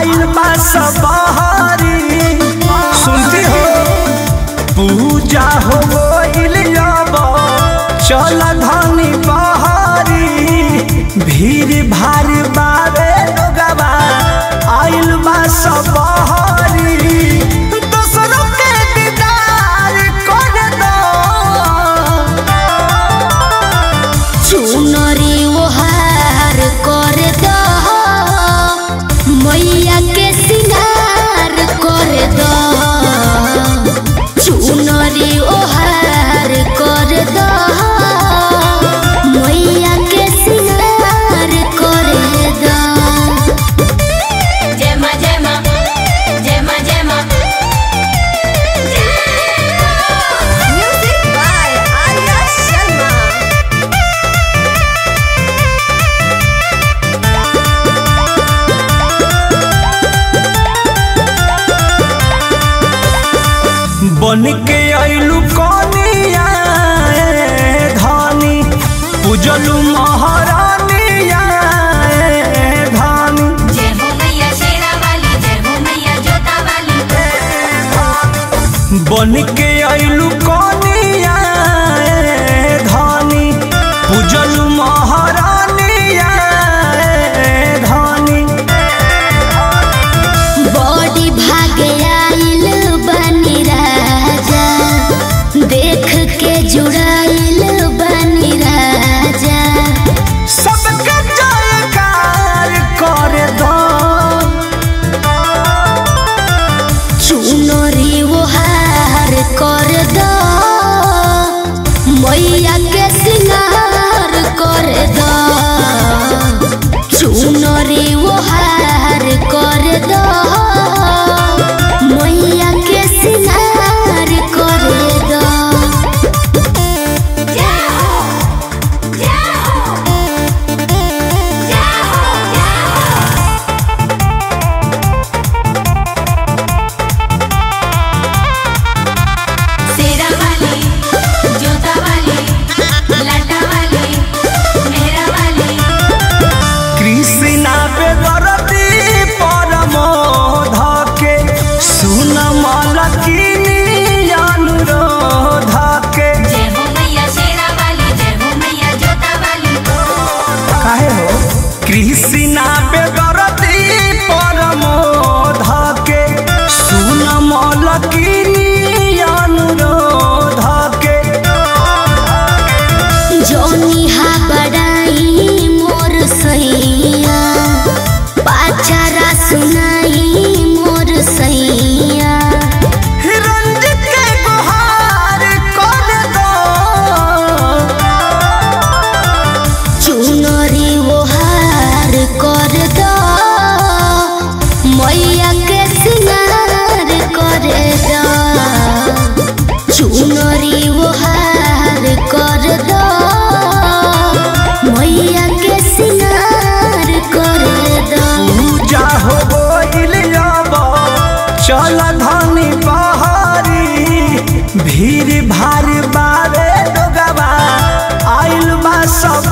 आइल बा सबहरी। सुनती हो पूजा हो गइल अब चल धनी बहरी। भीड़ भारी बावे लोगवा आइल बा सबहरी। दोसरों के दीदार कर दो चुनरी ओहार कर दो मैया के सिंगार कर दो। चुनरी ओहार कर दो मैया के सिंगार कर दो। जय मां जय मां जय मां जय मां। Music by Arya Sharma. बन के आइलू कनिया धानी पूजलू महारानिया धानी। जय हो मैया शेरा वाली जय हो मैया जोता वाली। बन के आइलू कनिया धानी पूजलू महारानिया धानी। बड़ी भागे आइल बनी राजा देख के जुड़ाइल बनी राजा। सबके जयकार कर दो चुनरी ओहार कर दो मैया के सिंगार कर दो। चुनरी ओहार कर दो मैया के सिंगार कर दो। जय हो जय हो जय हो जय हो। शेरा वाली जोता वाली लाटा वाली मेहरा वाली। कृष्णा बेदरती परमोध के सुन मलकिनी अनुरोध के। जय हो मैया शेरा वाली जय हो मैया जोता वाली। काहे हो कृष्णा बेदरती परमोध के सुन मलकिनी अनुरोध के। जोनी हा बड़ाई मोर सैया पाचारा सुनाई मोर सैया। रंजित के गुहार कर दो चुनरी ओहार कर दो मैया के सिंगार कर दो। चुनरी ओहार कर दो मैया के सिंगार कर दो। पूजा हो गइल अब चल धनी बहरी। भीड़ भारी बावे लोगवा आइल बा सब